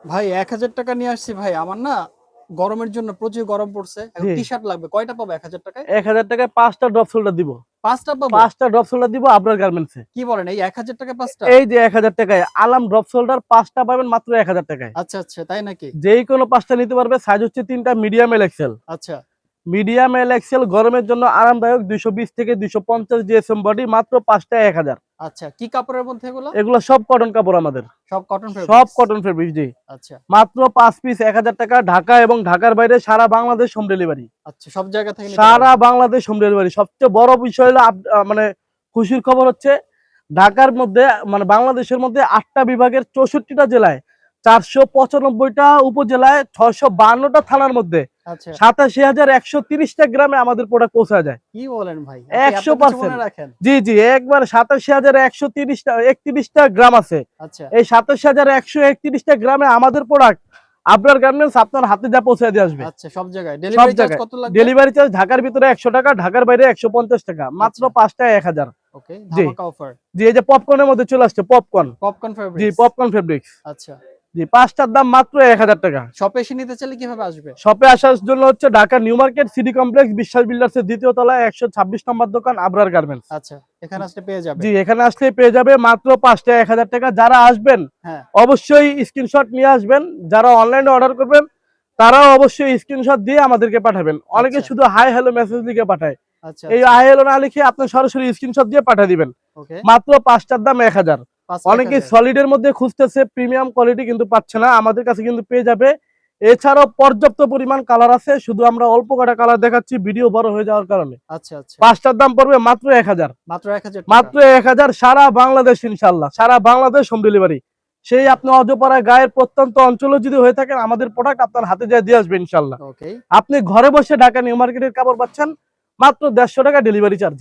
ভাই ১,০০০ টাকা নিয়ে আসছি ভাই। আমার না গরমের জন্য প্রচুর গরম পড়ছে। এখন জি। টি-শার্ট লাগবে। কয়টা পাবো ১,০০০ টাকায়? ১,০০০ টাকায় ৫ টা ড্রপ শোল্ডার দিব। ৫ টা পাবো? ৫ টা ড্রপ শোল্ডার দিব আপনার গার্মেন্টসে। কি বলেন? এই ১,০০০ টাকায় ৫ টা? এই যে ১,০০০ টাকায় আলাম ড্রপ শোল্ডার ৫ টা পাবেন মাত্র ১,০০০ টাকায়। আচ্ছা, আচ্ছা তাই নাকি? যেই কোনো ৫ টা নিতে পারবে। সাইজ হচ্ছে ৩ টা মিডিয়াম এল এক্সেল। আচ্ছা, মিডিয়াম এল এক্সেল গরমের জন্য আরামদায়ক ২২০ থেকে ২৫০ জিএসএম বডি মাত্র ৫ টায় ১,০০০। আচ্ছা। কি কাপড়ের মধ্যে এগুলো? এগুলো সব কটন কাপড় আমাদের। সব কটন সব ফেব্রিক্স। কটন ফেব্রিক জি। আচ্ছা, মাত্র ৫ পিস ১,০০০ টাকা ঢাকা এবং ঢাকার বাইরে সারা বাংলাদেশ হোম ডেলিভারি। আচ্ছা সব জায়গা থেকে নিতে সারা পারবেন। Bangladesh home delivery. সবচেয়ে বড় বিষয় হলো মানে খুশির খবর হচ্ছে ঢাকার মধ্যে মানে বাংলাদেশের মধ্যে ৮ টা বিভাগের ৬৪ টা জেলায় ৪৯৫ টা উপজেলায় ৬৫২ টা থানার মধ্যে আচ্ছা। ৮৭,১৩০ টা গ্রামে আমাদের প্রোডাক্ট পৌঁছা যায়। কি বলেন ভাই? আপনি এত কিছু মনে ১০০%। রাখেন? জি, জি, একবার ৮৭,১৩০ টা ৩১ টা গ্রাম আছে। আচ্ছা, এই ২৭,১৩১ টা গ্রামে আমাদের প্রোডাক্ট আপনার গার্মেন্টস আপনার হাতে যা পৌঁছে দিয়ে আসবে। আচ্ছা সব জায়গায়। সব ডেলিভারি চার্জ জায়গায়। কত লাগবে? ডেলিভারি চার্জ ঢাকার ভিতরে ১০০ টাকা, ঢাকার বাইরে ১৫০ টাকা। মাত্র আচ্ছা, ৫ টায় ১,০০০। ওকে। জি। ধামাকা অফার। জি, এই যে পপকর্নের মধ্যে চলে আসছে পপকর্ন। পপকর্ন জি, ফেব্রিক্স। Popcorn fabrics. আচ্ছা। জি, ৫ টার দাম মাত্র ১,০০০ টাকা। শপে এসে নিতে চাইলে কিভাবে আসবে? শপে আসার জন্য হচ্ছে Dhaka new market city complex বিশ্বাস বিল্ডার্সের ২য় তলায় ১২৬ নম্বর দোকান আবরার গার্মেন্টস। আচ্ছা, এখানে আসলে পেয়ে যাবে। জি, এখানে আসলেই পেয়ে যাবে মাত্র ৫ টায় ১,০০০ টাকা। যারা আসবেন হ্যাঁ, অবশ্যই স্ক্রিনশট নিয়ে আসবেন। যারা অনলাইনে অর্ডার করবেন তারাও অবশ্যই স্ক্রিনশট দিয়ে আমাদেরকে পাঠাবেন। অনেকে আচ্ছা, শুধু হাই হ্যালো মেসেজ লিখে পাঠায়। আচ্ছা, এই আচ্ছা। হাই হ্যালো না লিখে আপনি সরাসরি স্ক্রিনশট দিয়ে পাঠিয়ে দিবেন। ওকে। মাত্র ৫ টার দাম ১,০০০। ৫ অনেকে ১,০০০। সলিডের মধ্যে খুঁজতেছে প্রিমিয়াম কোয়ালিটি কিন্তু পাচ্ছে না। আমাদের কাছে কিন্তু পেয়ে যাবে। এছাড়াও পর্যাপ্ত পরিমাণ কালার আছে। শুধু আমরা অল্প কটা কালার দেখাচ্ছি ভিডিও বড় হয়ে যাওয়ার কারণে। আচ্ছা, আচ্ছা। ৫ টার দাম পড়বে মাত্র ১,০০০। মাত্র ১,০০০ টাকা। মাত্র ১,০০০ সারা বাংলাদেশ ইনশাআল্লাহ। সারা বাংলাদেশ হোম ডেলিভারি। সেই আপনি অজপাড়া গায়ের প্রত্যন্ত অঞ্চলে যদি হয়ে থাকেন আমাদের প্রোডাক্ট আপনার হাতে যেয়ে দিয়ে আসবে ইনশাআল্লাহ। ওকে। আপনি ঘরে বসে ঢাকা নিউ মার্কেটের কাপড় পাচ্ছেন মাত্র ১৫০ টাকা ডেলিভারি চার্জ।